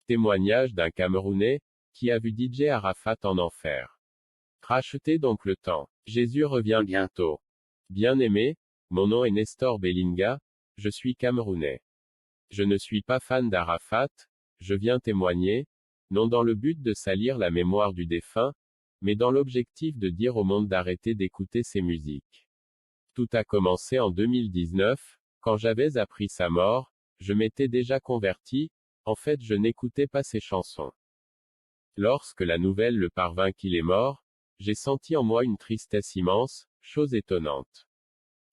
Témoignage d'un Camerounais, qui a vu DJ Arafat en enfer. Rachetez donc le temps. Jésus revient bientôt. Bien-aimé, mon nom est Nestor Bellinga, je suis Camerounais. Je ne suis pas fan d'Arafat, je viens témoigner, non dans le but de salir la mémoire du défunt, mais dans l'objectif de dire au monde d'arrêter d'écouter ses musiques. Tout a commencé en 2019, quand j'avais appris sa mort, je m'étais déjà converti, en fait je n'écoutais pas ses chansons. Lorsque la nouvelle le parvint qu'il est mort, j'ai senti en moi une tristesse immense, chose étonnante.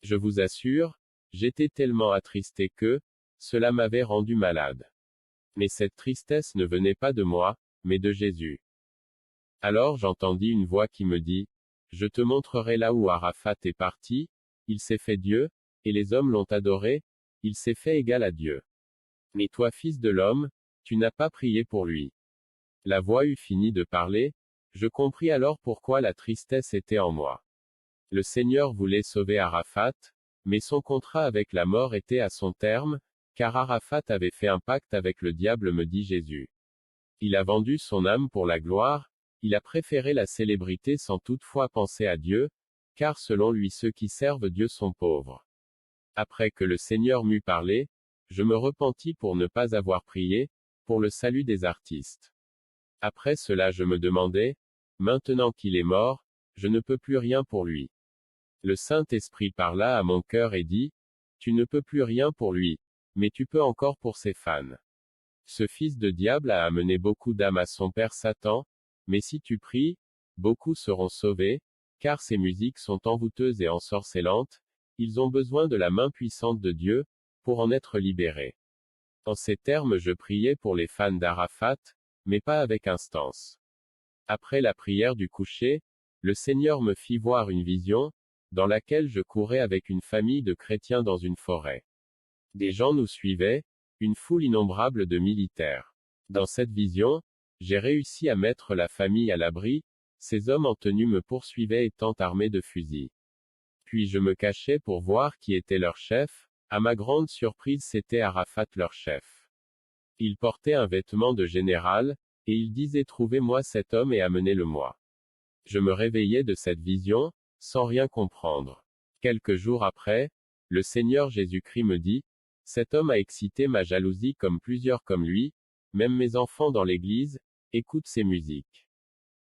Je vous assure, j'étais tellement attristé que, cela m'avait rendu malade. Mais cette tristesse ne venait pas de moi, mais de Jésus. Alors j'entendis une voix qui me dit, je te montrerai là où Arafat est parti, il s'est fait Dieu, et les hommes l'ont adoré, il s'est fait égal à Dieu. Mais toi fils de l'homme, tu n'as pas prié pour lui. La voix eut fini de parler, je compris alors pourquoi la tristesse était en moi. Le Seigneur voulait sauver Arafat, mais son contrat avec la mort était à son terme, car Arafat avait fait un pacte avec le diable, me dit Jésus. Il a vendu son âme pour la gloire, il a préféré la célébrité sans toutefois penser à Dieu, car selon lui ceux qui servent Dieu sont pauvres. Après que le Seigneur m'eut parlé, je me repentis pour ne pas avoir prié, pour le salut des artistes. Après cela je me demandais, maintenant qu'il est mort, je ne peux plus rien pour lui. Le Saint-Esprit parla à mon cœur et dit, tu ne peux plus rien pour lui, mais tu peux encore pour ses fans. Ce fils de diable a amené beaucoup d'âmes à son père Satan, mais si tu pries, beaucoup seront sauvés, car ces musiques sont envoûteuses et ensorcelantes, ils ont besoin de la main puissante de Dieu, pour en être libérés. En ces termes je priais pour les fans d'Arafat, mais pas avec instance. Après la prière du coucher, le Seigneur me fit voir une vision, dans laquelle je courais avec une famille de chrétiens dans une forêt. Des gens nous suivaient, une foule innombrable de militaires. Dans cette vision, j'ai réussi à mettre la famille à l'abri, ces hommes en tenue me poursuivaient étant armés de fusils. Puis je me cachais pour voir qui était leur chef, à ma grande surprise c'était Arafat leur chef. Il portait un vêtement de général, et il disait trouvez-moi cet homme et amenez-le-moi. Je me réveillais de cette vision, sans rien comprendre. Quelques jours après, le Seigneur Jésus-Christ me dit, cet homme a excité ma jalousie comme plusieurs comme lui, même mes enfants dans l'église, écoutent ses musiques.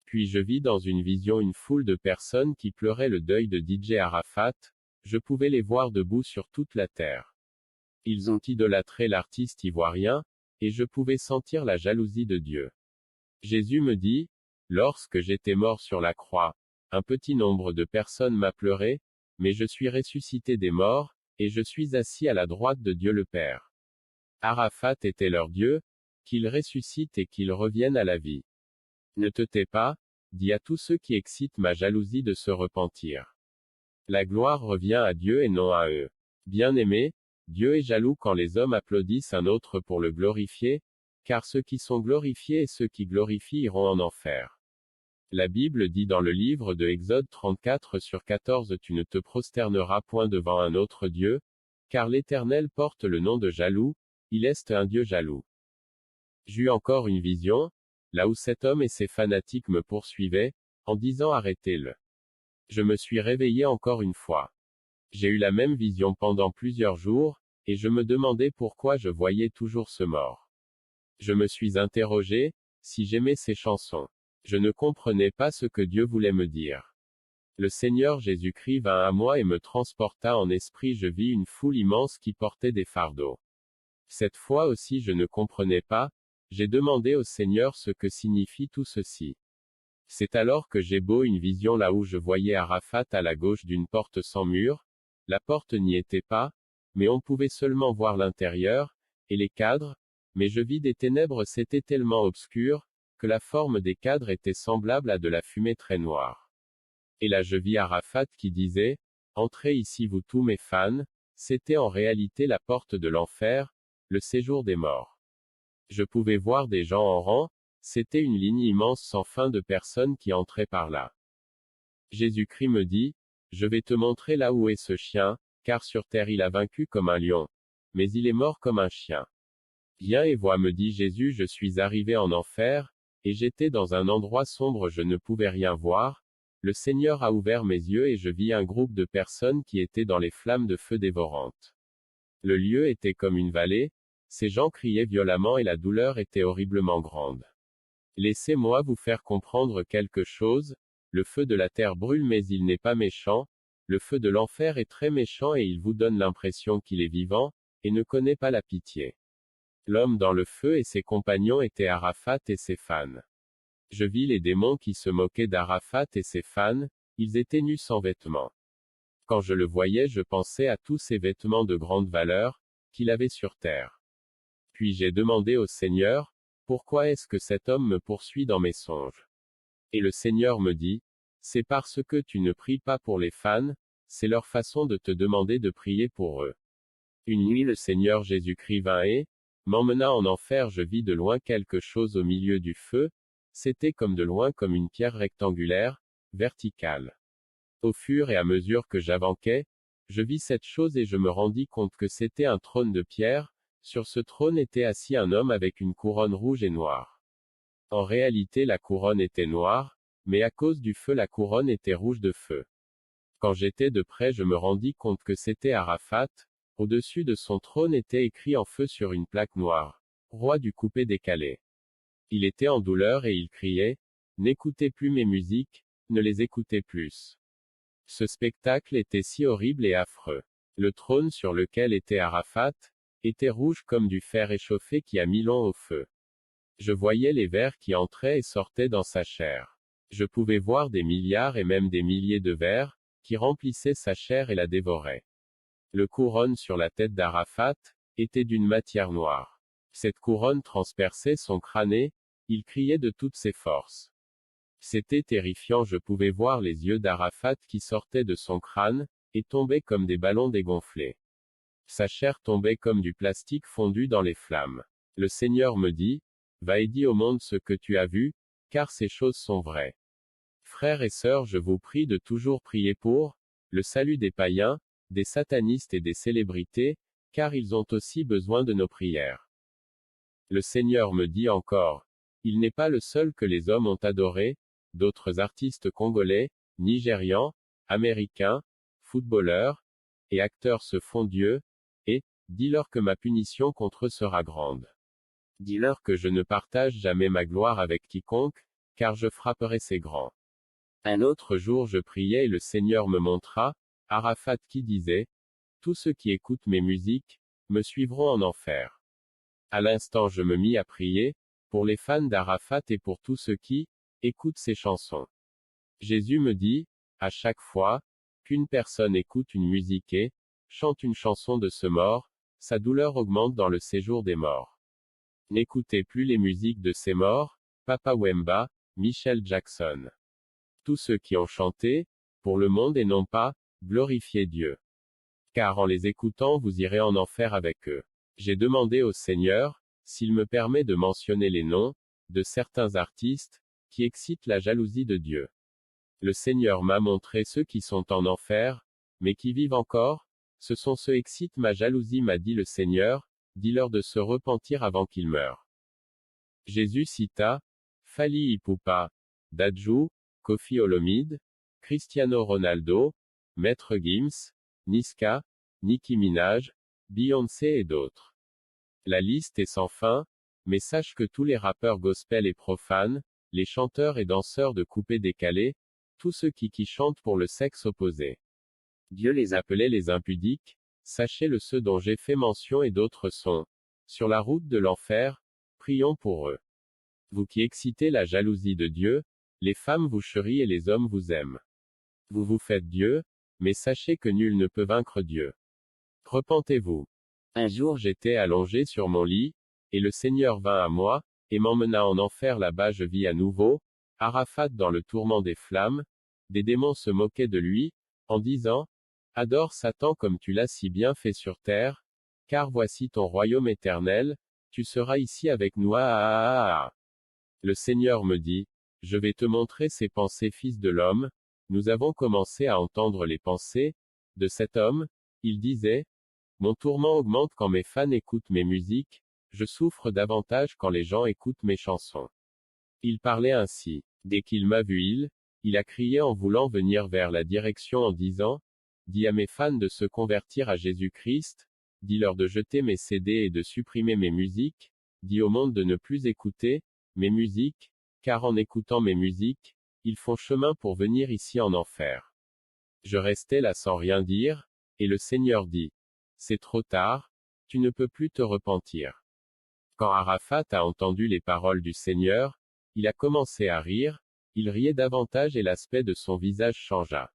Puis je vis dans une vision une foule de personnes qui pleuraient le deuil de DJ Arafat, je pouvais les voir debout sur toute la terre. Ils ont idolâtré l'artiste ivoirien, et je pouvais sentir la jalousie de Dieu. Jésus me dit, lorsque j'étais mort sur la croix, un petit nombre de personnes m'a pleuré, mais je suis ressuscité des morts, et je suis assis à la droite de Dieu le Père. Arafat était leur Dieu, qu'il ressuscite et qu'il revienne à la vie. Ne te tais pas, dis à tous ceux qui excitent ma jalousie de se repentir. La gloire revient à Dieu et non à eux. Bien-aimé, Dieu est jaloux quand les hommes applaudissent un autre pour le glorifier, car ceux qui sont glorifiés et ceux qui glorifient iront en enfer. La Bible dit dans le livre de Exode 34/14 Tu ne te prosterneras point devant un autre Dieu, car l'Éternel porte le nom de jaloux, il est un Dieu jaloux. J'eus encore une vision, là où cet homme et ses fanatiques me poursuivaient, en disant arrêtez-le. Je me suis réveillé encore une fois. J'ai eu la même vision pendant plusieurs jours, et je me demandais pourquoi je voyais toujours ce mort. Je me suis interrogé, si j'aimais ces chansons. Je ne comprenais pas ce que Dieu voulait me dire. Le Seigneur Jésus-Christ vint à moi et me transporta en esprit. Je vis une foule immense qui portait des fardeaux. Cette fois aussi je ne comprenais pas, j'ai demandé au Seigneur ce que signifie tout ceci. C'est alors que j'ai beau une vision là où je voyais Arafat à la gauche d'une porte sans mur, la porte n'y était pas, mais on pouvait seulement voir l'intérieur, et les cadres, mais je vis des ténèbres c'était tellement obscur, que la forme des cadres était semblable à de la fumée très noire. Et là je vis Arafat qui disait, entrez ici vous tous mes fans, c'était en réalité la porte de l'enfer, le séjour des morts. Je pouvais voir des gens en rang, c'était une ligne immense sans fin de personnes qui entraient par là. Jésus-Christ me dit, je vais te montrer là où est ce chien, car sur terre il a vaincu comme un lion, mais il est mort comme un chien. Viens et vois, me dit Jésus, je suis arrivé en enfer, et j'étais dans un endroit sombre, je ne pouvais rien voir. Le Seigneur a ouvert mes yeux et je vis un groupe de personnes qui étaient dans les flammes de feu dévorantes. Le lieu était comme une vallée, ces gens criaient violemment et la douleur était horriblement grande. Laissez-moi vous faire comprendre quelque chose, le feu de la terre brûle mais il n'est pas méchant, le feu de l'enfer est très méchant et il vous donne l'impression qu'il est vivant, et ne connaît pas la pitié. L'homme dans le feu et ses compagnons étaient Arafat et ses fans. Je vis les démons qui se moquaient d'Arafat et ses fans, ils étaient nus sans vêtements. Quand je le voyais, je pensais à tous ces vêtements de grande valeur, qu'il avait sur terre. Puis j'ai demandé au Seigneur, pourquoi est-ce que cet homme me poursuit dans mes songes? Et le Seigneur me dit, c'est parce que tu ne pries pas pour les fans, c'est leur façon de te demander de prier pour eux. Une nuit le Seigneur Jésus-Christ vint et m'emmena en enfer, je vis de loin quelque chose au milieu du feu, c'était comme de loin comme une pierre rectangulaire, verticale. Au fur et à mesure que j'avançais, je vis cette chose et je me rendis compte que c'était un trône de pierre, sur ce trône était assis un homme avec une couronne rouge et noire. En réalité la couronne était noire, mais à cause du feu la couronne était rouge de feu. Quand j'étais de près je me rendis compte que c'était Arafat, au-dessus de son trône était écrit en feu sur une plaque noire, roi du coupé-décalé. Il était en douleur et il criait, n'écoutez plus mes musiques, ne les écoutez plus. Ce spectacle était si horrible et affreux. Le trône sur lequel était Arafat, était rouge comme du fer échauffé qui a mis long au feu. Je voyais les vers qui entraient et sortaient dans sa chair. Je pouvais voir des milliards et même des milliers de vers, qui remplissaient sa chair et la dévoraient. Le couronne sur la tête d'Arafat, était d'une matière noire. Cette couronne transperçait son crâne et, il criait de toutes ses forces. C'était terrifiant, je pouvais voir les yeux d'Arafat qui sortaient de son crâne, et tombaient comme des ballons dégonflés. Sa chair tombait comme du plastique fondu dans les flammes. Le Seigneur me dit, va et dis au monde ce que tu as vu, car ces choses sont vraies. Frères et sœurs, je vous prie de toujours prier pour le salut des païens, des satanistes et des célébrités, car ils ont aussi besoin de nos prières. Le Seigneur me dit encore, il n'est pas le seul que les hommes ont adoré, d'autres artistes congolais, nigérians, américains, footballeurs, et acteurs se font Dieu, et, dis-leur que ma punition contre eux sera grande. Dis-leur que je ne partage jamais ma gloire avec quiconque, car je frapperai ces grands. Un autre jour je priais et le Seigneur me montra, Arafat qui disait, tous ceux qui écoutent mes musiques, me suivront en enfer. À l'instant je me mis à prier, pour les fans d'Arafat et pour tous ceux qui écoutent ses chansons. Jésus me dit, à chaque fois qu'une personne écoute une musique et chante une chanson de ce mort, sa douleur augmente dans le séjour des morts. N'écoutez plus les musiques de ces morts, Papa Wemba, Michael Jackson. Tous ceux qui ont chanté, pour le monde et non pas, glorifier Dieu. Car en les écoutant vous irez en enfer avec eux. J'ai demandé au Seigneur, s'il me permet de mentionner les noms, de certains artistes, qui excitent la jalousie de Dieu. Le Seigneur m'a montré ceux qui sont en enfer, mais qui vivent encore, ce sont ceux qui excitent ma jalousie, m'a dit le Seigneur, dis-leur de se repentir avant qu'ils meurent. Jésus cita, Fally Ipupa, Dadju, Koffi Olomide, Cristiano Ronaldo, Maître Gims, Niska, Nicki Minaj, Beyoncé et d'autres. La liste est sans fin, mais sache que tous les rappeurs gospel et profanes, les chanteurs et danseurs de coupé-décalé, tous ceux qui chantent pour le sexe opposé. Dieu les appelait les impudiques, sachez-le, ceux dont j'ai fait mention et d'autres sont sur la route de l'enfer, prions pour eux. Vous qui excitez la jalousie de Dieu, les femmes vous charrient et les hommes vous aiment. Vous vous faites Dieu, mais sachez que nul ne peut vaincre Dieu. Repentez-vous. Un jour j'étais allongé sur mon lit, et le Seigneur vint à moi, et m'emmena en enfer. Là-bas je vis à nouveau Arafat dans le tourment des flammes. Des démons se moquaient de lui, en disant, adore Satan comme tu l'as si bien fait sur terre, car voici ton royaume éternel, tu seras ici avec nous. Le Seigneur me dit, je vais te montrer ses pensées, fils de l'homme. Nous avons commencé à entendre les pensées de cet homme. Il disait, mon tourment augmente quand mes fans écoutent mes musiques, je souffre davantage quand les gens écoutent mes chansons. Il parlait ainsi. Dès qu'il m'a vu, il a crié en voulant venir vers la direction en disant, dis à mes fans de se convertir à Jésus-Christ, dis-leur de jeter mes CD et de supprimer mes musiques, dis au monde de ne plus écouter mes musiques, car en écoutant mes musiques, ils font chemin pour venir ici en enfer. Je restais là sans rien dire, et le Seigneur dit, c'est trop tard, tu ne peux plus te repentir. Quand Arafat a entendu les paroles du Seigneur, il a commencé à rire, il riait davantage et l'aspect de son visage changea.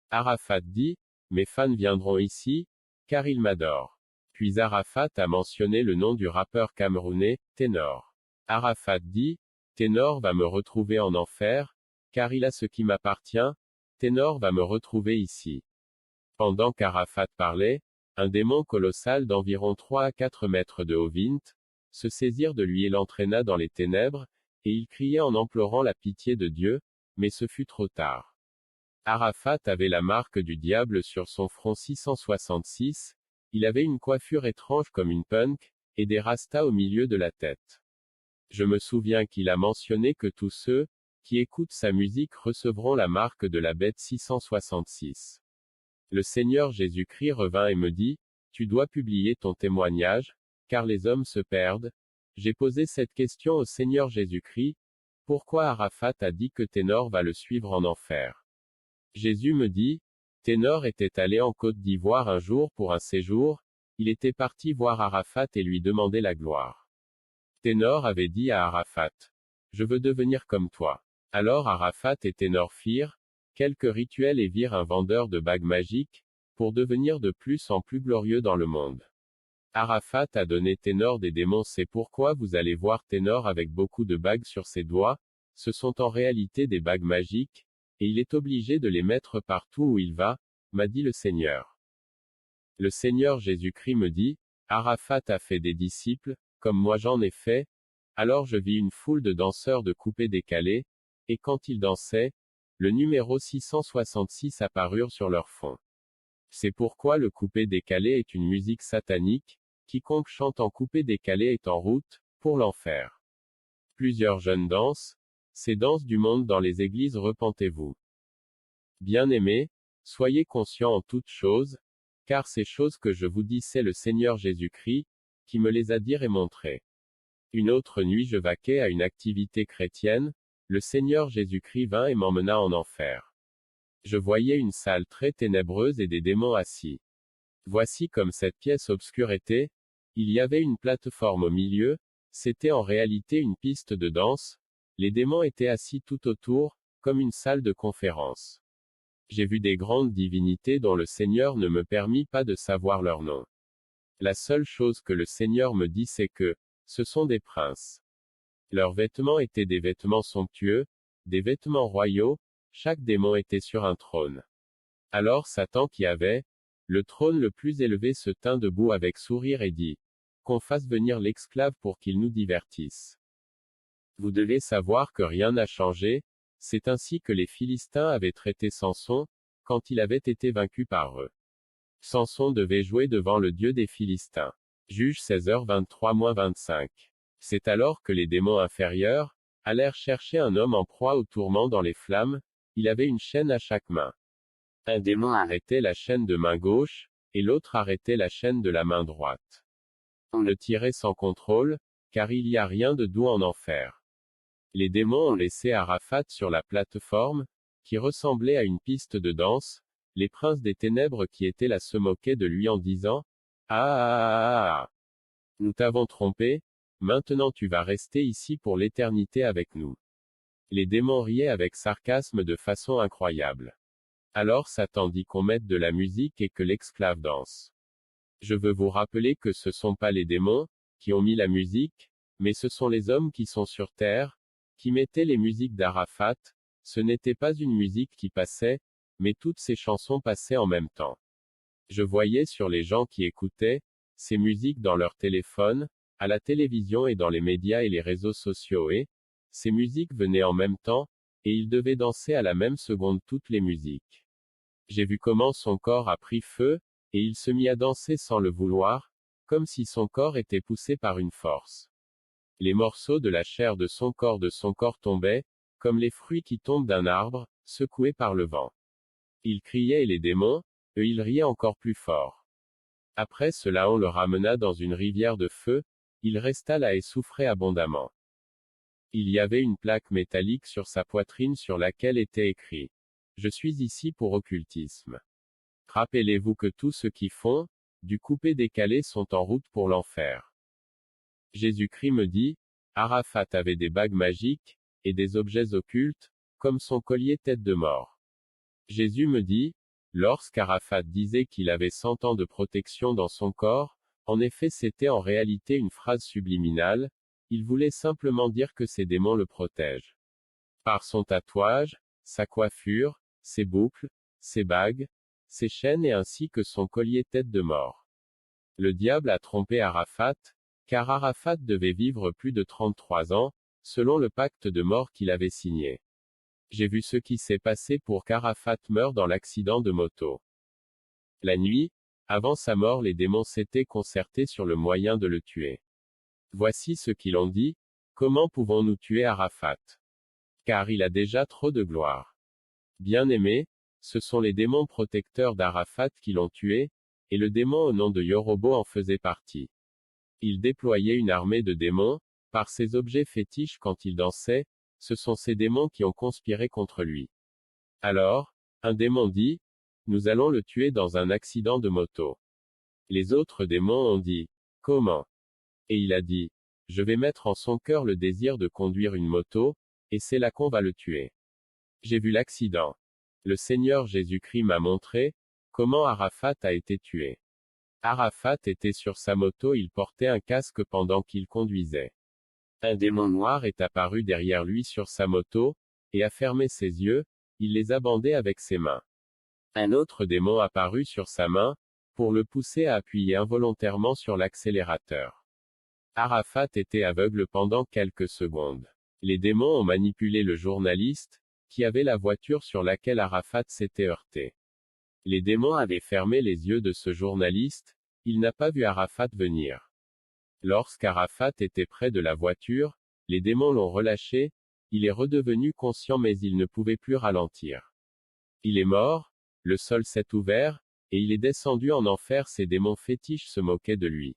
Arafat dit, mes fans viendront ici, car ils m'adorent. Puis Arafat a mentionné le nom du rappeur camerounais, Ténor. Arafat dit, Ténor va me retrouver en enfer, car il a ce qui m'appartient, Ténor va me retrouver ici. Pendant qu'Arafat parlait, un démon colossal d'environ 3 à 4 mètres de haut se saisir de lui et l'entraîna dans les ténèbres, et il criait en implorant la pitié de Dieu, mais ce fut trop tard. Arafat avait la marque du diable sur son front 666, il avait une coiffure étrange comme une punk, et des rastas au milieu de la tête. Je me souviens qu'il a mentionné que tous ceux qui écoutent sa musique recevront la marque de la bête 666. Le Seigneur Jésus-Christ revint et me dit, tu dois publier ton témoignage, car les hommes se perdent. J'ai posé cette question au Seigneur Jésus-Christ, pourquoi Arafat a dit que Ténor va le suivre en enfer? Jésus me dit, Ténor était allé en Côte d'Ivoire un jour pour un séjour, il était parti voir Arafat et lui demander la gloire. Ténor avait dit à Arafat, je veux devenir comme toi. Alors Arafat et Ténor firent quelques rituels et virent un vendeur de bagues magiques, pour devenir de plus en plus glorieux dans le monde. Arafat a donné Ténor des démons, c'est pourquoi vous allez voir Ténor avec beaucoup de bagues sur ses doigts, ce sont en réalité des bagues magiques, et il est obligé de les mettre partout où il va, m'a dit le Seigneur. Le Seigneur Jésus-Christ me dit, Arafat a fait des disciples, comme moi j'en ai fait, alors je vis une foule de danseurs de coupé-décalé, et quand ils dansaient, le numéro 666 apparurent sur leur fond. C'est pourquoi le coupé-décalé est une musique satanique, quiconque chante en coupé-décalé est en route, pour l'enfer. Plusieurs jeunes dansent, ces danses du monde dans les églises, repentez-vous. Bien-aimés, soyez conscients en toutes choses, car ces choses que je vous dis c'est le Seigneur Jésus-Christ, qui me les a dit et montrées. Une autre nuit je vaquais à une activité chrétienne, le Seigneur Jésus-Christ vint et m'emmena en enfer. Je voyais une salle très ténébreuse et des démons assis. Voici comme cette pièce obscure était, il y avait une plateforme au milieu, c'était en réalité une piste de danse, les démons étaient assis tout autour, comme une salle de conférence. J'ai vu des grandes divinités dont le Seigneur ne me permit pas de savoir leur nom. La seule chose que le Seigneur me dit c'est que, ce sont des princes. Leurs vêtements étaient des vêtements somptueux, des vêtements royaux, chaque démon était sur un trône. Alors Satan qui avait le trône le plus élevé se tint debout avec sourire et dit, qu'on fasse venir l'esclave pour qu'il nous divertisse. Vous devez savoir que rien n'a changé, c'est ainsi que les Philistins avaient traité Samson, quand il avait été vaincu par eux. Samson devait jouer devant le Dieu des Philistins. Juge 16h23-25. C'est alors que les démons inférieurs allèrent chercher un homme en proie au tourment dans les flammes, il avait une chaîne à chaque main. Un démon arrêtait la chaîne de main gauche, et l'autre arrêtait la chaîne de la main droite. On le tirait sans contrôle, car il n'y a rien de doux en enfer. Les démons ont laissé Arafat sur la plateforme, qui ressemblait à une piste de danse, les princes des ténèbres qui étaient là se moquaient de lui en disant, ah, nous t'avons trompé, maintenant tu vas rester ici pour l'éternité avec nous. Les démons riaient avec sarcasme de façon incroyable. Alors Satan dit qu'on mette de la musique et que l'esclave danse. Je veux vous rappeler que ce sont pas les démons qui ont mis la musique, mais ce sont les hommes qui sont sur terre, qui mettaient les musiques d'Arafat, ce n'était pas une musique qui passait, mais toutes ces chansons passaient en même temps. Je voyais sur les gens qui écoutaient ces musiques dans leur téléphone, à la télévision et dans les médias et les réseaux sociaux et ces musiques venaient en même temps, et ils devaient danser à la même seconde toutes les musiques. J'ai vu comment son corps a pris feu, et il se mit à danser sans le vouloir, comme si son corps était poussé par une force. Les morceaux de la chair de son corps tombaient, comme les fruits qui tombent d'un arbre, secoués par le vent. Il criait et les démons, eux ils riaient encore plus fort. Après cela on le ramena dans une rivière de feu, il resta là et souffrait abondamment. Il y avait une plaque métallique sur sa poitrine sur laquelle était écrit « Je suis ici pour occultisme ». Rappelez-vous que tous ceux qui font du coupé-décalé sont en route pour l'enfer. Jésus-Christ me dit, Arafat avait des bagues magiques, et des objets occultes, comme son collier tête de mort. Jésus me dit, lorsqu'Arafat disait qu'il avait 100 ans de protection dans son corps, en effet c'était en réalité une phrase subliminale, il voulait simplement dire que ses démons le protègent. Par son tatouage, sa coiffure, ses boucles, ses bagues, ses chaînes et ainsi que son collier tête de mort. Le diable a trompé Arafat, car Arafat devait vivre plus de 33 ans, selon le pacte de mort qu'il avait signé. J'ai vu ce qui s'est passé pour qu'Arafat meure dans l'accident de moto. La nuit, avant sa mort, les démons s'étaient concertés sur le moyen de le tuer. Voici ce qu'ils ont dit, comment pouvons-nous tuer Arafat? Car il a déjà trop de gloire. Bien-aimés, ce sont les démons protecteurs d'Arafat qui l'ont tué, et le démon au nom de Yorobo en faisait partie. Il déployait une armée de démons, par ses objets fétiches quand il dansait, ce sont ces démons qui ont conspiré contre lui. Alors, un démon dit, nous allons le tuer dans un accident de moto. Les autres démons ont dit, comment? Et il a dit, je vais mettre en son cœur le désir de conduire une moto, et c'est là qu'on va le tuer. J'ai vu l'accident. Le Seigneur Jésus-Christ m'a montré, comment Arafat a été tué. Arafat était sur sa moto, il portait un casque pendant qu'il conduisait. Un démon noir est apparu derrière lui sur sa moto, et a fermé ses yeux, il les a bandés avec ses mains. Un autre démon apparut sur sa main, pour le pousser à appuyer involontairement sur l'accélérateur. Arafat était aveugle pendant quelques secondes. Les démons ont manipulé le journaliste, qui avait la voiture sur laquelle Arafat s'était heurté. Les démons avaient fermé les yeux de ce journaliste, il n'a pas vu Arafat venir. Lorsqu'Arafat était près de la voiture, les démons l'ont relâché, il est redevenu conscient mais il ne pouvait plus ralentir. Il est mort, le sol s'est ouvert, et il est descendu en enfer. Ces démons fétiches se moquaient de lui.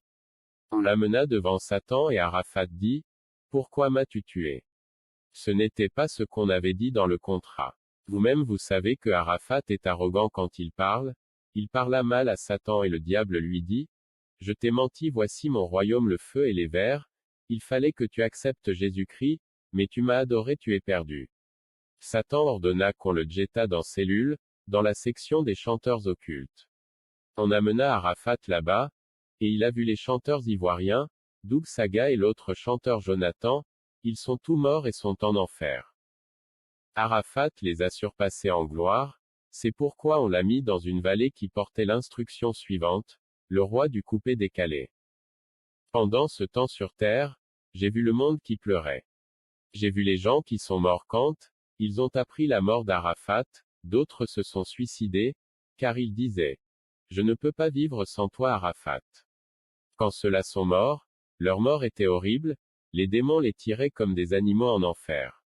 On l'amena devant Satan et Arafat dit, pourquoi m'as-tu tué? Ce n'était pas ce qu'on avait dit dans le contrat. Vous-même vous savez que Arafat est arrogant quand il parla mal à Satan et le diable lui dit, je t'ai menti, voici mon royaume le feu et les vers, il fallait que tu acceptes Jésus-Christ, mais tu m'as adoré, tu es perdu. Satan ordonna qu'on le jettât dans cellule, dans la section des chanteurs occultes. On amena Arafat là-bas, et il a vu les chanteurs ivoiriens, Doug Saga et l'autre chanteur Jonathan, ils sont tous morts et sont en enfer. Arafat les a surpassés en gloire, c'est pourquoi on l'a mis dans une vallée qui portait l'instruction suivante, le roi du coupé-décalé. Pendant ce temps sur terre, j'ai vu le monde qui pleurait. J'ai vu les gens qui sont morts quand ils ont appris la mort d'Arafat, d'autres se sont suicidés, car ils disaient, je ne peux pas vivre sans toi Arafat. Quand ceux-là sont morts, leur mort était horrible, les démons les tiraient comme des animaux en enfer.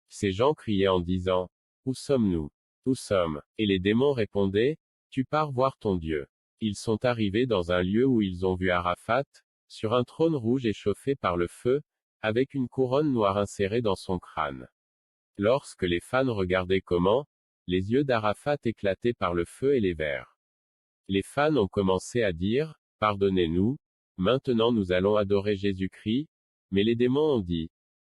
Ces gens criaient en disant, où sommes-nous? Où sommes? Et les démons répondaient, tu pars voir ton Dieu. Ils sont arrivés dans un lieu où ils ont vu Arafat, sur un trône rouge échauffé par le feu, avec une couronne noire insérée dans son crâne. Lorsque les fans regardaient comment, les yeux d'Arafat éclataient par le feu et les vers. Les fans ont commencé à dire, pardonnez-nous, maintenant nous allons adorer Jésus-Christ, mais les démons ont dit,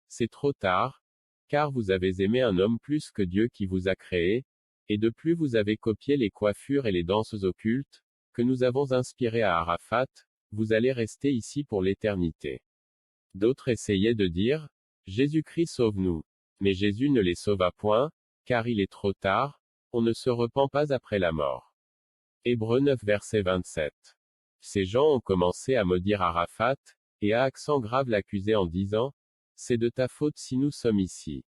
c'est trop tard, car vous avez aimé un homme plus que Dieu qui vous a créé, et de plus vous avez copié les coiffures et les danses occultes, que nous avons inspirées à Arafat, vous allez rester ici pour l'éternité. D'autres essayaient de dire, Jésus-Christ sauve-nous. Mais Jésus ne les sauva point, car il est trop tard, on ne se repent pas après la mort. Hébreux 9 verset 27. Ces gens ont commencé à maudire Arafat, et à accent grave l'accuser en disant, c'est de ta faute si nous sommes ici.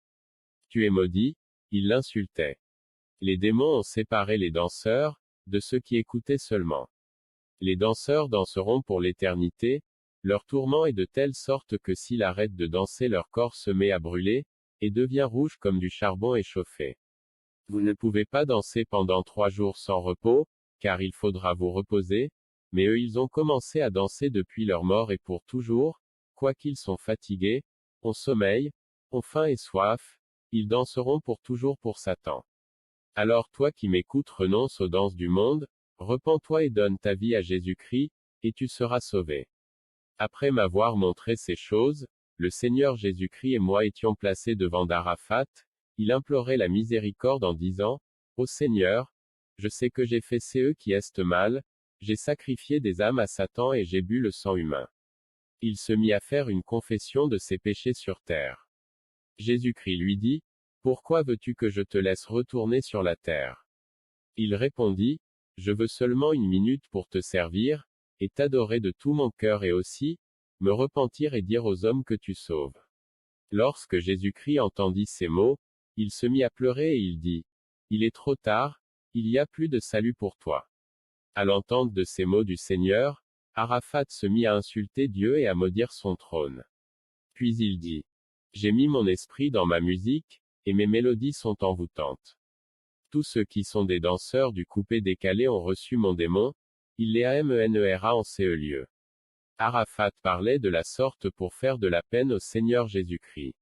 Tu es maudit, ils l'insultaient. Les démons ont séparé les danseurs, de ceux qui écoutaient seulement. Les danseurs danseront pour l'éternité, leur tourment est de telle sorte que s'ils arrêtent de danser leur corps se met à brûler, et devient rouge comme du charbon échauffé. Vous ne pouvez pas danser pendant 3 jours sans repos, car il faudra vous reposer, mais eux ils ont commencé à danser depuis leur mort et pour toujours, quoiqu'ils sont fatigués, ont sommeil, ont faim et soif, ils danseront pour toujours pour Satan. Alors toi qui m'écoutes renonce aux danses du monde, repens-toi et donne ta vie à Jésus-Christ, et tu seras sauvé. Après m'avoir montré ces choses, le Seigneur Jésus-Christ et moi étions placés devant d'Arafat, il implorait la miséricorde en disant, Ô Seigneur, je sais que j'ai fait ce qui est mal, j'ai sacrifié des âmes à Satan et j'ai bu le sang humain. Il se mit à faire une confession de ses péchés sur terre. Jésus-Christ lui dit, Pourquoi veux-tu que je te laisse retourner sur la terre? Il répondit, Je veux seulement une minute pour te servir, et t'adorer de tout mon cœur et aussi, me repentir et dire aux hommes que tu sauves. Lorsque Jésus-Christ entendit ces mots, il se mit à pleurer et il dit, Il est trop tard, il y a plus de salut pour toi. À l'entente de ces mots du Seigneur, Arafat se mit à insulter Dieu et à maudire son trône. Puis il dit, J'ai mis mon esprit dans ma musique, et mes mélodies sont envoûtantes. Tous ceux qui sont des danseurs du coupé décalé ont reçu mon démon, il les amenera en ces lieux. Arafat parlait de la sorte pour faire de la peine au Seigneur Jésus-Christ.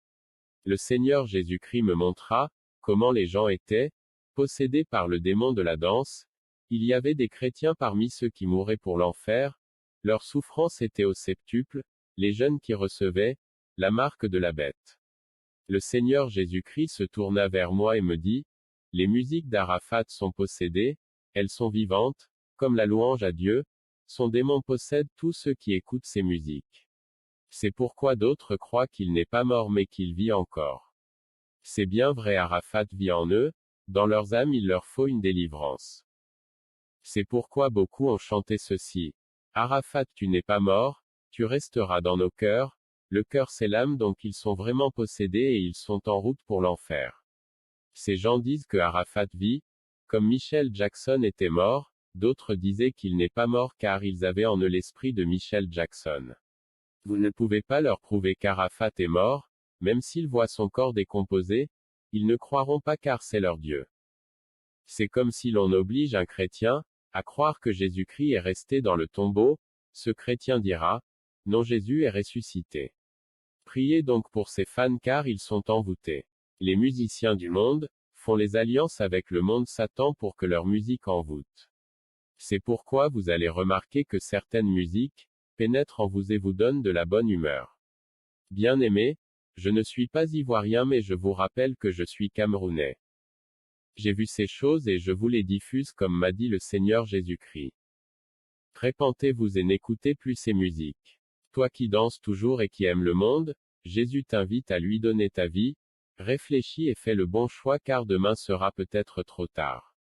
Le Seigneur Jésus-Christ me montra, comment les gens étaient, possédés par le démon de la danse, il y avait des chrétiens parmi ceux qui mouraient pour l'enfer, leur souffrance était au septuple, les jeunes qui recevaient, la marque de la bête. Le Seigneur Jésus-Christ se tourna vers moi et me dit, Les musiques d'Arafat sont possédées, elles sont vivantes, comme la louange à Dieu, son démon possède tous ceux qui écoutent ses musiques. C'est pourquoi d'autres croient qu'il n'est pas mort mais qu'il vit encore. C'est bien vrai, Arafat vit en eux, dans leurs âmes il leur faut une délivrance. C'est pourquoi beaucoup ont chanté ceci. Arafat, tu n'es pas mort, tu resteras dans nos cœurs, le cœur c'est l'âme donc ils sont vraiment possédés et ils sont en route pour l'enfer. Ces gens disent que Arafat vit, comme Michael Jackson était mort, d'autres disaient qu'il n'est pas mort car ils avaient en eux l'esprit de Michael Jackson. Vous ne pouvez pas leur prouver qu'Arafat est mort, même s'ils voient son corps décomposé, ils ne croiront pas car c'est leur Dieu. C'est comme si l'on oblige un chrétien, à croire que Jésus-Christ est resté dans le tombeau, ce chrétien dira, non Jésus est ressuscité. Priez donc pour ces fans car ils sont envoûtés. Les musiciens du monde, font les alliances avec le monde Satan pour que leur musique envoûte. C'est pourquoi vous allez remarquer que certaines musiques, pénètrent en vous et vous donnent de la bonne humeur. Bien-aimés, je ne suis pas ivoirien mais je vous rappelle que je suis camerounais. J'ai vu ces choses et je vous les diffuse comme m'a dit le Seigneur Jésus-Christ. Répentez-vous et n'écoutez plus ces musiques. Toi qui danses toujours et qui aimes le monde, Jésus t'invite à lui donner ta vie, réfléchis et fais le bon choix car demain sera peut-être trop tard.